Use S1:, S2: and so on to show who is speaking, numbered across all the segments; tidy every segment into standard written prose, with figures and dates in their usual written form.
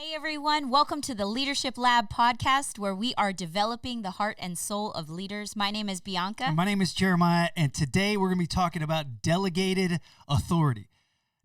S1: Hey everyone, welcome to the Leadership Lab podcast where we are developing the heart and soul of leaders. My name is Bianca.
S2: And my name is Jeremiah, and today we're going to be talking about delegated authority.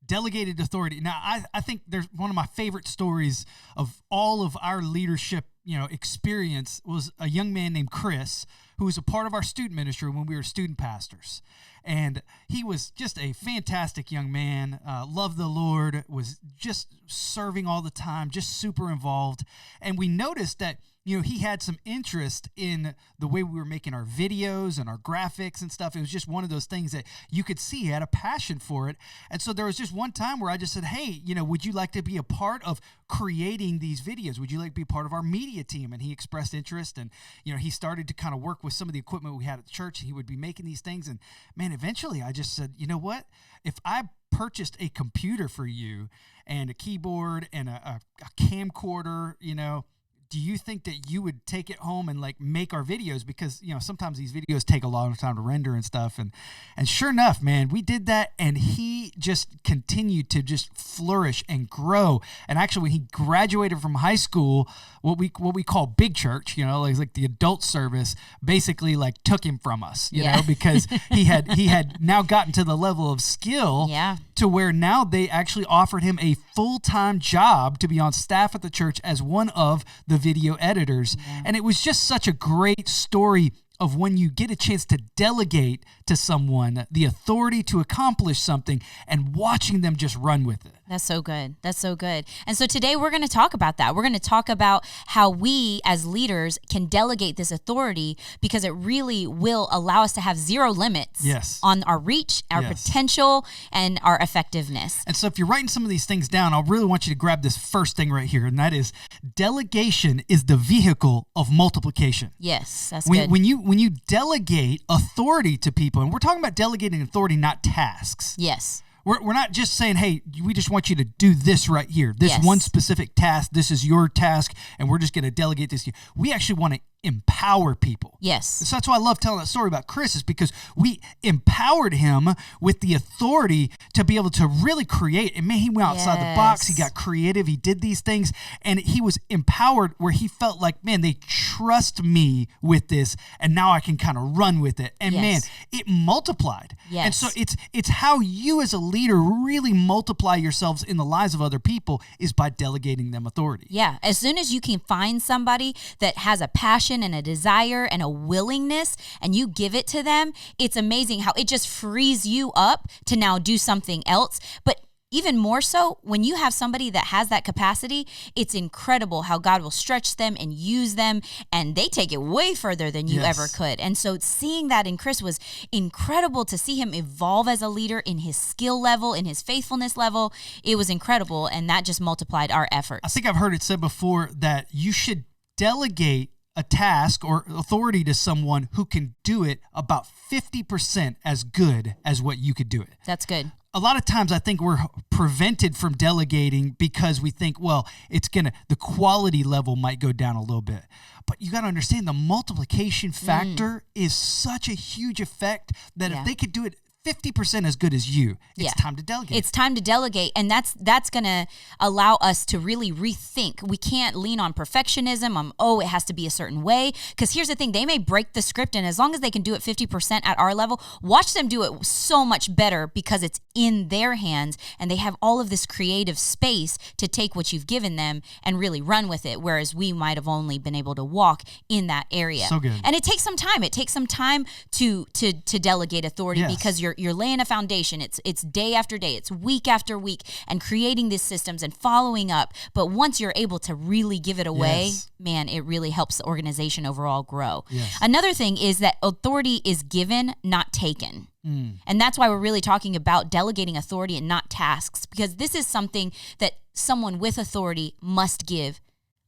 S2: Delegated authority. Now, I think there's one of my favorite stories of all of our leadership, experience was a young man named Chris, who was a part of our student ministry when we were student pastors. And he was just a fantastic young man, loved the Lord, was just serving all the time, just super involved. And we noticed that, he had some interest in the way we were making our videos and our graphics and stuff. It was just one of those things that you could see he had a passion for it. And so there was just one time where I just said, hey, would you like to be a part of creating these videos? Would you like to be part of our media team? And he expressed interest, and, he started to kind of work with some of the equipment we had at the church. He would be making these things. And man, eventually I just said, you know what? If I purchased a computer for you and a keyboard and a camcorder, do you think that you would take it home and make our videos? Because, sometimes these videos take a long time to render and stuff. And sure enough, man, we did that, and he just continued to just flourish and grow. And actually, when he graduated from high school, what we call big church, like the adult service, basically took him from us, because he had now gotten to the level of skill to where now they actually offered him a full-time job to be on staff at the church as one of the video editors. And it was just such a great story of when you get a chance to delegate to someone the authority to accomplish something and watching them just run with it.
S1: That's so good. That's so good. And so today we're going to talk about that. We're going to talk about how we as leaders can delegate this authority, because it really will allow us to have zero limits on our reach, our potential, and our effectiveness.
S2: And so if you're writing some of these things down, I really want you to grab this first thing right here, and that is delegation is the vehicle of multiplication.
S1: Yes, that's good.
S2: When you delegate authority to people, and we're talking about delegating authority, not tasks.
S1: Yes.
S2: We're not just saying, hey, we just want you to do this right here. This one specific task, this is your task, and we're just going to delegate this to you. We actually want to empower people.
S1: Yes.
S2: So that's why I love telling that story about Chris, is because we empowered him with the authority to be able to really create. And man, he went outside the box. He got creative. He did these things, and he was empowered where he felt like, man, they trust me with this, and now I can kind of run with it. And man, it multiplied.
S1: Yes.
S2: And so it's how you as a leader really multiply yourselves in the lives of other people is by delegating them authority.
S1: Yeah. As soon as you can find somebody that has a passion and a desire and a willingness, and you give it to them, it's amazing how it just frees you up to now do something else. But even more so, when you have somebody that has that capacity, it's incredible how God will stretch them and use them, and they take it way further than you ever could. And so seeing that in Chris was incredible, to see him evolve as a leader in his skill level, in his faithfulness level. It was incredible, and that just multiplied our efforts.
S2: I think I've heard it said before that you should delegate a task or authority to someone who can do it about 50% as good as what you could do it.
S1: That's good.
S2: A lot of times I think we're prevented from delegating because we think, well, the quality level might go down a little bit. But you got to understand the multiplication factor is such a huge effect that if they could do it 50% as good as you, it's time to delegate.
S1: It's time to delegate, and that's going to allow us to really rethink. We can't lean on perfectionism, it has to be a certain way, because here's the thing, they may break the script, and as long as they can do it 50% at our level, watch them do it so much better because it's in their hands, and they have all of this creative space to take what you've given them and really run with it, whereas we might have only been able to walk in that area.
S2: So good.
S1: And it takes some time. It takes some time to delegate authority because you're laying a foundation. It's day after day, it's week after week, and creating these systems and following up. But once you're able to really give it away, man, it really helps the organization overall grow.
S2: Yes.
S1: Another thing is that authority is given, not taken. And that's why we're really talking about delegating authority and not tasks, because this is something that someone with authority must give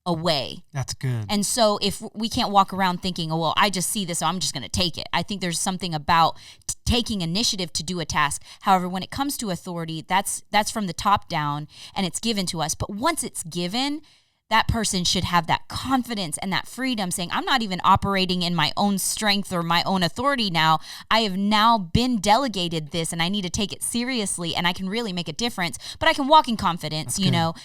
S1: away.
S2: That's good.
S1: And so if we can't walk around thinking, oh, well, I just see this, so I'm just going to take it. I think there's something about taking initiative to do a task. However, when it comes to authority, that's from the top down, and it's given to us. But once it's given, that person should have that confidence and that freedom saying, I'm not even operating in my own strength or my own authority now. I have now been delegated this and I need to take it seriously and I can really make a difference, but I can walk in confidence,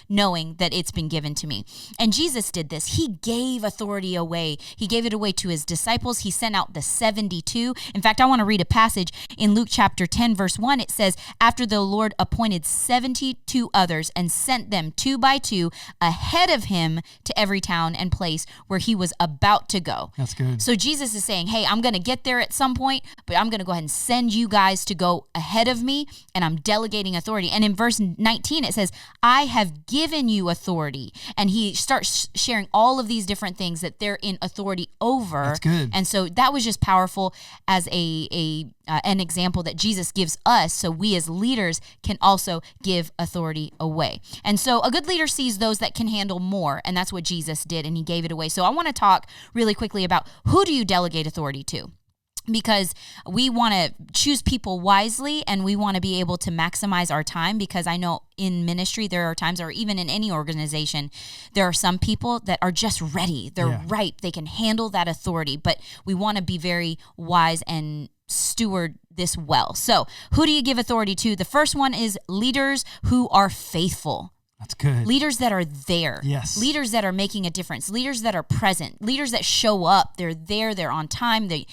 S1: knowing that it's been given to me. And Jesus did this. He gave authority away. He gave it away to his disciples. He sent out the 72. In fact, I want to read a passage in Luke chapter 10, verse 1. It says, after the Lord appointed 72 others and sent them 2 by 2 ahead of him to every town and place where he was about to go.
S2: That's good.
S1: So Jesus is saying, hey, I'm going to get there at some point, but I'm going to go ahead and send you guys to go ahead of me, and I'm delegating authority. And in verse 19, it says, I have given you authority. And he starts sharing all of these different things that they're in authority over.
S2: That's good.
S1: And so that was just powerful as an example that Jesus gives us, so we as leaders can also give authority away. And so a good leader sees those that can handle more, and that's what Jesus did, and he gave it away. So I want to talk really quickly about who do you delegate authority to? Because we want to choose people wisely and we want to be able to maximize our time, because I know in ministry there are times, or even in any organization, there are some people that are just ready. They're ripe. They can handle that authority, but we want to be very wise and steward this well. So who do you give authority to? The first one is leaders who are faithful.
S2: That's good.
S1: Leaders that are there.
S2: Yes.
S1: Leaders that are making a difference. Leaders that are present. Leaders that show up. They're there. They're on time. They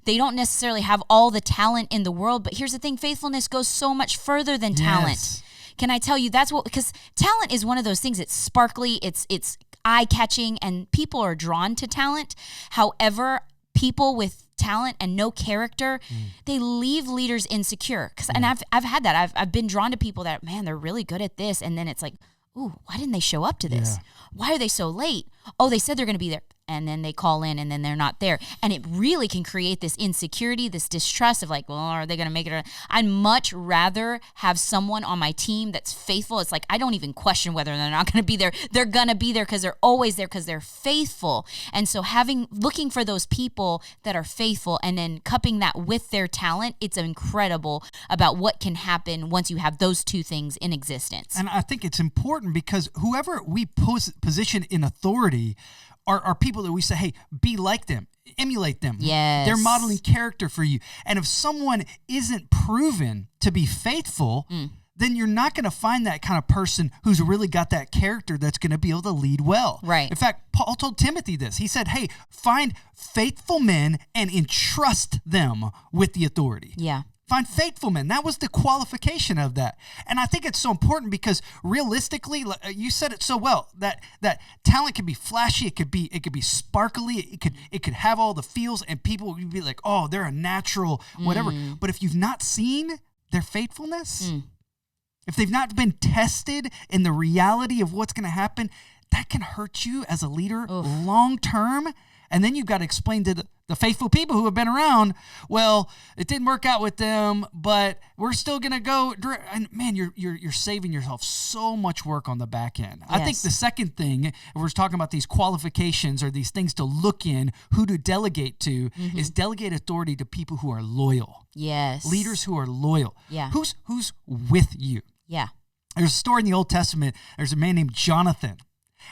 S1: don't necessarily have all the talent in the world, but here's the thing: faithfulness goes so much further than talent.
S2: Yes.
S1: Can I tell you because talent is one of those things. It's sparkly. It's eye-catching, and people are drawn to talent. However, people with talent and no character, they leave leaders insecure. And I've had that. I've been drawn to people that, man, they're really good at this, and then it's like, ooh, why didn't they show up to this?
S2: Yeah.
S1: Why are they so late? Oh, they said they're going to be there. And then they call in and then they're not there. And it really can create this insecurity, this distrust of like, well, are they going to make it? I'd much rather have someone on my team that's faithful. It's like, I don't even question whether they're not going to be there. They're going to be there because they're always there because they're faithful. And so looking for those people that are faithful and then cupping that with their talent, it's incredible about what can happen once you have those two things in existence.
S2: And I think it's important because whoever we position in authority are people that we say, hey, be like them, emulate them.
S1: Yes.
S2: They're modeling character for you. And if someone isn't proven to be faithful, then you're not going to find that kind of person who's really got that character that's going to be able to lead well.
S1: Right.
S2: In fact, Paul told Timothy this. He said, hey, find faithful men and entrust them with the authority.
S1: Yeah.
S2: Find faithful men. That was the qualification of that. And I think it's so important because realistically, you said it so well, that talent can be flashy, it could be sparkly, it could have all the feels, and people would be like, oh, they're a natural, whatever. But if you've not seen their faithfulness, if they've not been tested in the reality of what's going to happen, that can hurt you as a leader long term. And then you've got to explain to the faithful people who have been around, well, it didn't work out with them, but we're still going to go. And man, you're saving yourself so much work on the back end. Yes. I think the second thing, if we're talking about these qualifications or these things to look in, who to delegate to, is delegate authority to people who are loyal.
S1: Yes.
S2: Leaders who are loyal.
S1: Yeah.
S2: Who's with you?
S1: Yeah.
S2: There's a story in the Old Testament. There's a man named Jonathan.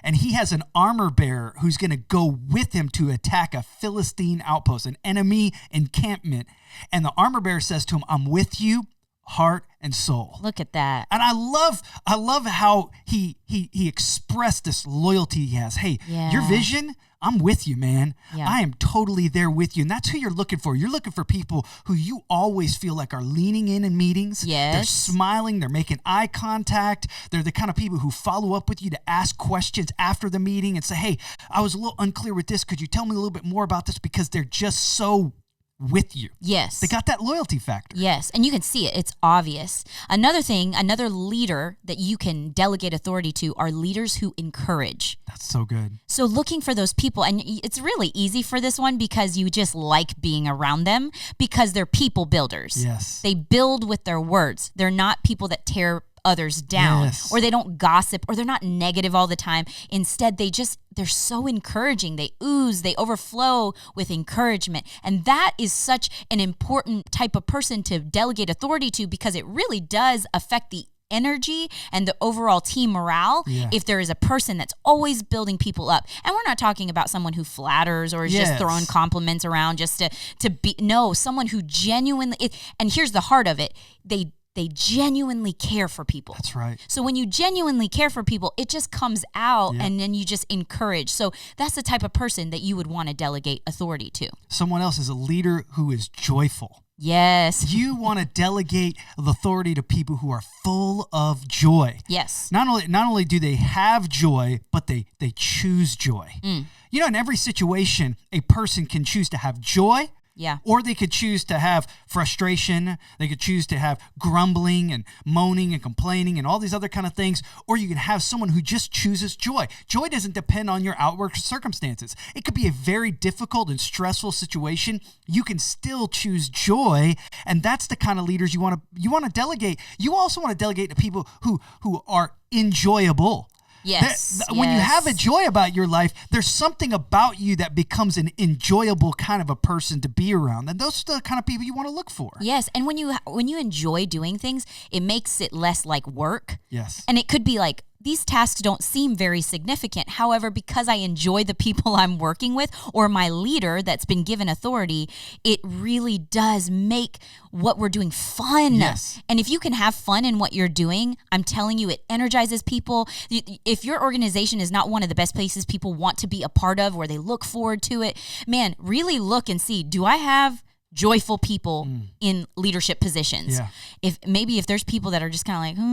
S2: And he has an armor bearer who's going to go with him to attack a Philistine outpost, an enemy encampment. And the armor bearer says to him, I'm with you, heart and soul.
S1: Look at that.
S2: And I love how he expressed this loyalty he has. Hey, your vision, I'm with you, man. Yeah. I am totally there with you. And that's who you're looking for. You're looking for people who you always feel like are leaning in meetings.
S1: Yes.
S2: They're smiling. They're making eye contact. They're the kind of people who follow up with you to ask questions after the meeting and say, hey, I was a little unclear with this. Could you tell me a little bit more about this? Because they're just so with you.
S1: Yes.
S2: They got that loyalty factor.
S1: Yes. And you can see it. It's obvious. Another thing, another leader that you can delegate authority to are leaders who encourage.
S2: That's so good.
S1: So looking for those people, and it's really easy for this one because you just like being around them because they're people builders.
S2: Yes.
S1: They build with their words. They're not people that tear others down, or they don't gossip, or they're not negative all the time. Instead, they're so encouraging. They ooze, they overflow with encouragement. And that is such an important type of person to delegate authority to because it really does affect the energy and the overall team morale if there is a person that's always building people up. And we're not talking about someone who flatters or is just throwing compliments around just to be, no, someone who genuinely, and here's the heart of it, they genuinely care for people.
S2: That's right.
S1: So when you genuinely care for people, it just comes out and then you just encourage. So that's the type of person that you would want to delegate authority to.
S2: Someone else is a leader who is joyful.
S1: Yes.
S2: You want to delegate the authority to people who are full of joy.
S1: Yes.
S2: Not only do they have joy, but they choose joy. You know, in every situation, a person can choose to have joy.
S1: Yeah.
S2: Or they could choose to have frustration. They could choose to have grumbling and moaning and complaining and all these other kind of things. Or you can have someone who just chooses joy. Joy doesn't depend on your outward circumstances. It could be a very difficult and stressful situation. You can still choose joy, and that's the kind of leaders you want to delegate. You also want to delegate to people who are enjoyable.
S1: Yes.
S2: When you have a joy about your life, there's something about you that becomes an enjoyable kind of a person to be around. And those are the kind of people you want to look for.
S1: Yes. And when you enjoy doing things, it makes it less like work.
S2: Yes.
S1: And it could be like, these tasks don't seem very significant. However, because I enjoy the people I'm working with or my leader that's been given authority, it really does make what we're doing fun.
S2: Yes.
S1: And if you can have fun in what you're doing, I'm telling you, it energizes people. If your organization is not one of the best places people want to be a part of, where they look forward to it, man, really look and see, do I have joyful people in leadership positions? If there's people that are just kind of like,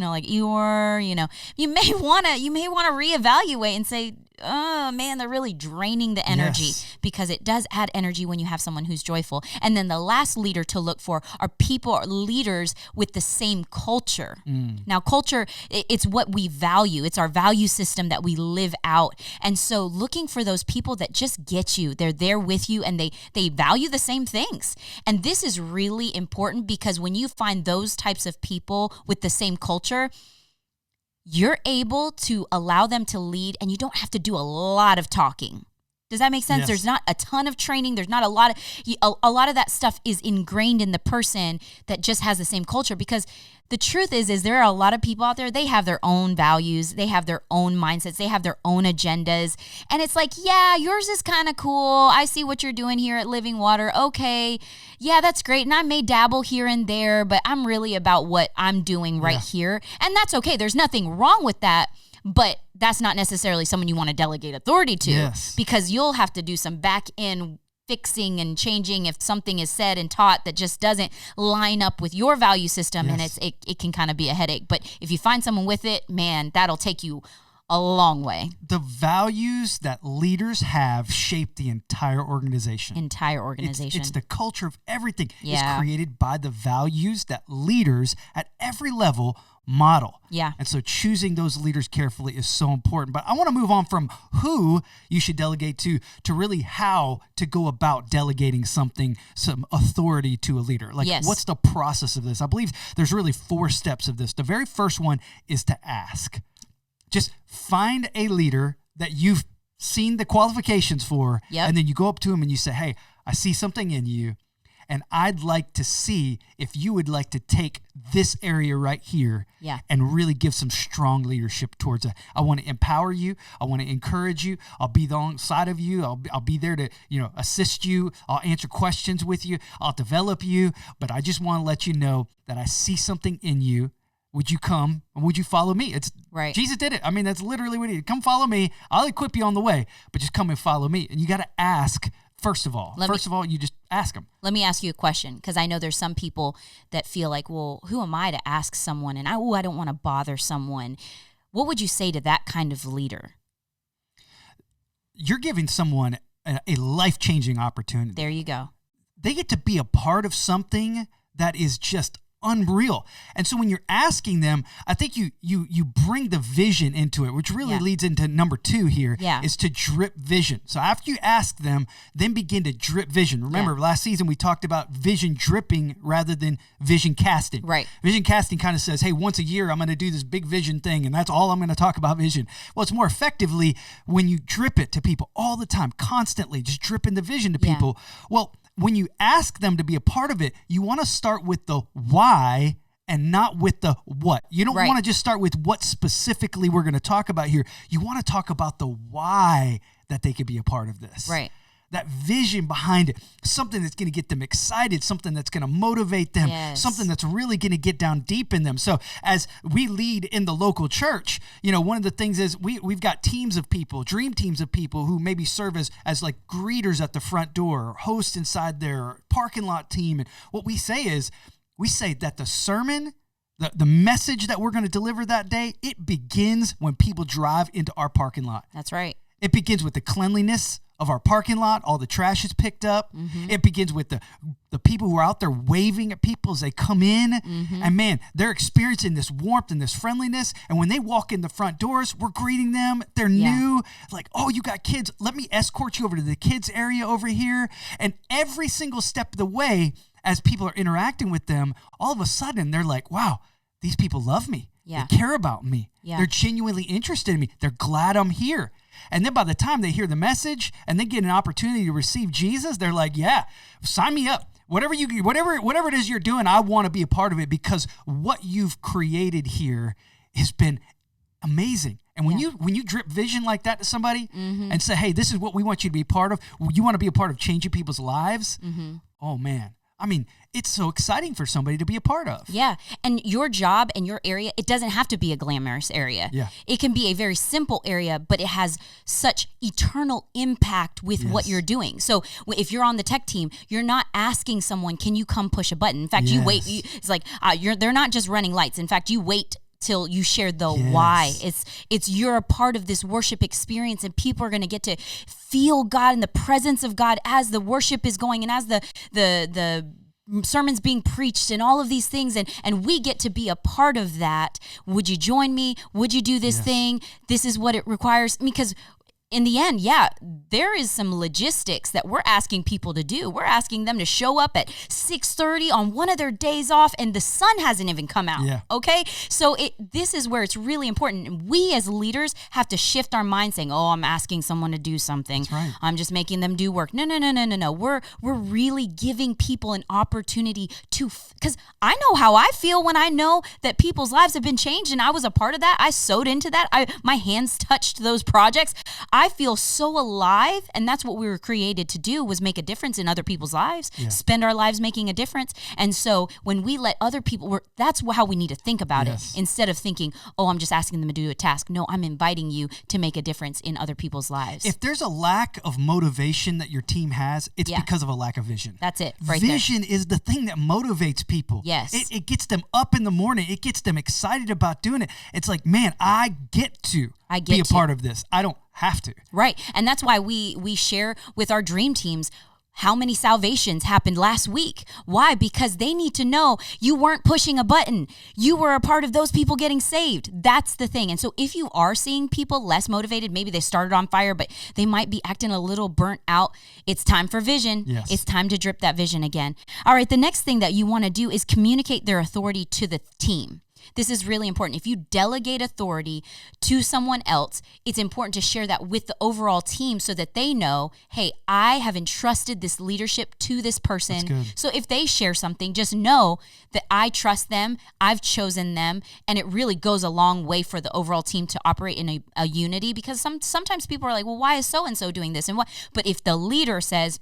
S1: like Eeyore, you may want to reevaluate and say, oh man, they're really draining the energy, because it does add energy when you have someone who's joyful. And then the last leader to look for are people or leaders with the same culture. Now, culture, it's what we value. It's our value system that we live out. And so looking for those people that just get you, they're there with you, and they value the same things. And this is really important, because when you find those types of people with the same culture, you're able to allow them to lead, and you don't have to do a lot of talking. Does that make sense?
S2: Yes.
S1: There's not a ton of training. There's not a lot of that stuff is ingrained in the person that just has the same culture. Because the truth is there are a lot of people out there, they have their own values, they have their own mindsets, they have their own agendas. And it's like, yeah, yours is kind of cool. I see what you're doing here at Living Water. Okay, yeah, that's great. And I may dabble here and there, but I'm really about what I'm doing right here. And that's okay. There's nothing wrong with that. But that's not necessarily someone you want to delegate authority to, because you'll have to do some back end fixing and changing if something is said and taught that just doesn't line up with your value system, and it can kind of be a headache. But if you find someone with it, man, that'll take you a long way.
S2: The values that leaders have shape the entire organization. It's the culture of everything. It's created by the values that leaders at every level model. And so choosing those leaders carefully is so important. But I want to move on from who you should delegate to really how to go about delegating some authority to a leader. What's the process of this? I believe there's really 4 steps of this. The very first one is to ask. Just find a leader that you've seen the qualifications for, and then you go up to him and you say, hey, I see something in you, and I'd like to see if you would like to take this area right here and really give some strong leadership towards it. I want to empower you. I want to encourage you. I'll be alongside of you. I'll be there to, assist you. I'll answer questions with you. I'll develop you. But I just want to let you know that I see something in you. Would you come and would you follow me? It's right. Jesus did it. I mean, that's literally what he did. Come follow me. I'll equip you on the way, but just come and follow me. And you got to ask first of all. You just ask them.
S1: Let me ask you a question, because I know there's some people that feel like, well, who am I to ask someone? And I don't want to bother someone. What would you say to that kind of leader?
S2: You're giving someone a life-changing opportunity.
S1: There you go.
S2: They get to be a part of something that is just unreal. And so when you're asking them, I think you bring the vision into it, which really leads into number 2 here, is to drip vision. So after you ask them, then begin to drip vision. Remember, last season we talked about vision dripping rather than vision casting.
S1: Right.
S2: Vision casting kind of says, hey, once a year I'm going to do this big vision thing, and that's all I'm going to talk about vision. Well, it's more effectively when you drip it to people all the time, constantly, just dripping the vision to people. Well, when you ask them to be a part of it, you want to start with the why and not with the what. You don't
S1: Right.
S2: want to just start with what specifically we're going to talk about here. You want to talk about the why that they could be a part of this.
S1: Right.
S2: That vision behind it, something that's going to get them excited, something that's going to motivate them,
S1: Yes.
S2: something that's really going to get down deep in them. So as we lead in the local church, one of the things is we've got teams of people, dream teams of people who maybe serve as like greeters at the front door, or hosts inside their parking lot team. And what we say that the sermon, the message that we're going to deliver that day, it begins when people drive into our parking lot.
S1: That's right.
S2: It begins with the cleanliness of our parking lot. All the trash is picked up.
S1: Mm-hmm.
S2: It begins with the people who are out there waving at people as they come in.
S1: Mm-hmm.
S2: And man, they're experiencing this warmth and this friendliness. And when they walk in the front doors, we're greeting them. They're new. Like, oh, you got kids. Let me escort you over to the kids area over here. And every single step of the way, as people are interacting with them, all of a sudden they're like, wow, these people love me.
S1: Yeah.
S2: They care about me.
S1: Yeah.
S2: They're genuinely interested in me. They're glad I'm here. And then by the time they hear the message and they get an opportunity to receive Jesus, they're like, yeah, sign me up. Whatever it is you're doing, I want to be a part of it, because what you've created here has been amazing. And when you drip vision like that to somebody and say, hey, this is what we want you to be a part of, you want to be a part of changing people's lives, oh man. I mean, it's so exciting for somebody to be a part of.
S1: Yeah. And your job and your area, it doesn't have to be a glamorous area.
S2: Yeah.
S1: It can be a very simple area, but it has such eternal impact with what you're doing. So if you're on the tech team, you're not asking someone, can you come push a button? In fact, you wait. It's like they're not just running lights. In fact, you wait till you share the why. It's you're a part of this worship experience, and people are going to get to feel God and the presence of God as the worship is going and as the sermons being preached and all of these things, and we get to be a part of that. Would you join me? Would you do this thing? This is what it requires. Because in the end, there is some logistics that we're asking people to do. We're asking them to show up at 6:30 on one of their days off, and the sun hasn't even come out.
S2: Yeah.
S1: Okay? So this is where it's really important. And we as leaders have to shift our mind saying, oh, I'm asking someone to do something.
S2: That's right.
S1: I'm just making them do work. No. We're really giving people an opportunity to, because I know how I feel when I know that people's lives have been changed, and I was a part of that. I sewed into that. My hands touched those projects. I feel so alive, and that's what we were created to do, was make a difference in other people's lives, spend our lives making a difference. And so when we let other people, that's how we need to think about it, instead of thinking, oh, I'm just asking them to do a task. No, I'm inviting you to make a difference in other people's lives.
S2: If there's a lack of motivation that your team has, it's because of a lack of vision.
S1: That's it, right there.
S2: Vision is the thing that motivates people.
S1: Yes.
S2: It gets them up in the morning. It gets them excited about doing it. It's like, man, I get to be a part of this. I don't have to.
S1: Right. And that's why we share with our dream teams how many salvations happened last week. Why? Because they need to know you weren't pushing a button. You were a part of those people getting saved. That's the thing. And so if you are seeing people less motivated, maybe they started on fire, but they might be acting a little burnt out, it's time for vision.
S2: Yes.
S1: It's time to drip that vision again. All right. The next thing that you want to do is communicate their authority to the team. This is really important. If you delegate authority to someone else, it's important to share that with the overall team so that they know, hey, I have entrusted this leadership to this person.
S2: That's good.
S1: So if they share something, just know that I trust them, I've chosen them, and it really goes a long way for the overall team to operate in a unity, because sometimes people are like, well, why is so-and-so doing this? And what? But if the leader says,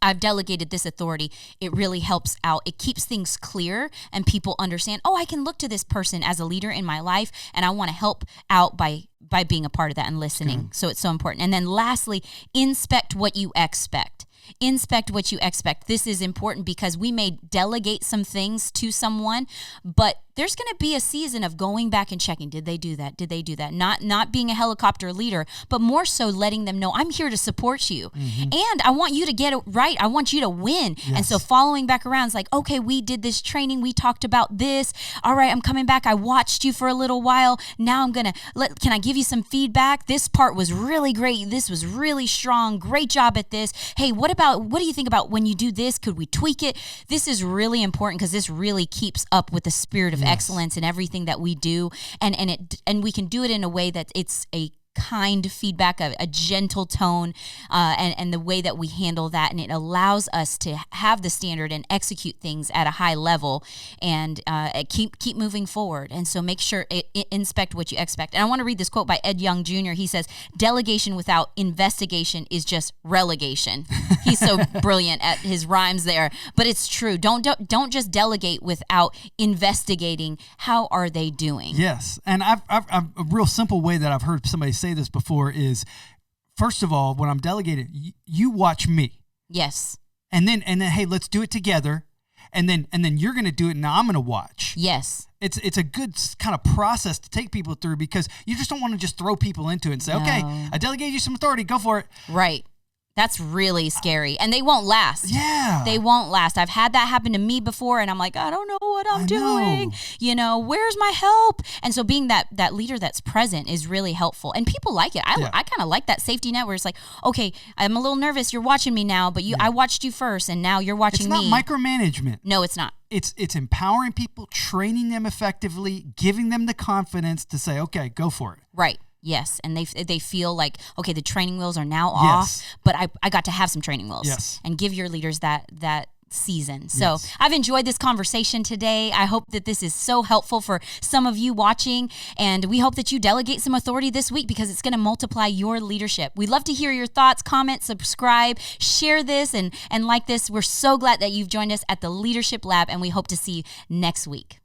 S1: I've delegated this authority, it really helps out. It keeps things clear, and people understand, oh, I can look to this person as a leader in my life, and I want to help out by being a part of that and listening.
S2: Good.
S1: So it's so important. And then lastly, inspect what you expect. Inspect what you expect. This is important because we may delegate some things to someone, but there's going to be a season of going back and checking. Did they do that? Did they do that? Not being a helicopter leader, but more so letting them know, I'm here to support you. Mm-hmm. And I want you to get it right. I want you to win.
S2: Yes.
S1: And so following back around is like, okay, we did this training. We talked about this. All right, I'm coming back. I watched you for a little while. Now I'm going to, can I give you some feedback? This part was really great. This was really strong. Great job at this. Hey, what do you think about when you do this? Could we tweak it? This is really important because this really keeps up with the spirit of excellence in everything that we do, and we can do it in a way that it's a kind feedback, a gentle tone, and the way that we handle that. And it allows us to have the standard and execute things at a high level and keep moving forward. And so make sure inspect what you expect. And I want to read this quote by Ed Young Jr. He says, "Delegation without investigation is just relegation." He's so brilliant at his rhymes there, but it's true. Don't just delegate without investigating. How are they doing?
S2: Yes, and I've a real simple way that I've heard somebody say this before is, first of all, when I'm delegating, you watch me.
S1: Yes.
S2: And then hey, let's do it together. And then you're going to do it, and now I'm going to watch.
S1: Yes.
S2: It's a good kind of process to take people through, because you just don't want to just throw people into it and say, okay, I delegate you some authority, go for it.
S1: Right. That's really scary. And they won't last.
S2: Yeah.
S1: They won't last. I've had that happen to me before, and I'm like, I don't know what I'm doing. Where's my help? And so being that leader that's present is really helpful. And people like it. I kind of like that safety net where it's like, okay, I'm a little nervous. You're watching me now, but I watched you first, and now you're watching me.
S2: It's not micromanagement.
S1: No, it's not.
S2: It's empowering people, training them effectively, giving them the confidence to say, okay, go for it.
S1: Right. Yes, and they feel like, okay, the training wheels are now off, but I got to have some training wheels.
S2: Yes.
S1: And give your leaders that season. So I've enjoyed this conversation today. I hope that this is so helpful for some of you watching, and we hope that you delegate some authority this week, because it's going to multiply your leadership. We'd love to hear your thoughts, comment, subscribe, share this, and like this. We're so glad that you've joined us at the Leadership Lab, and we hope to see you next week.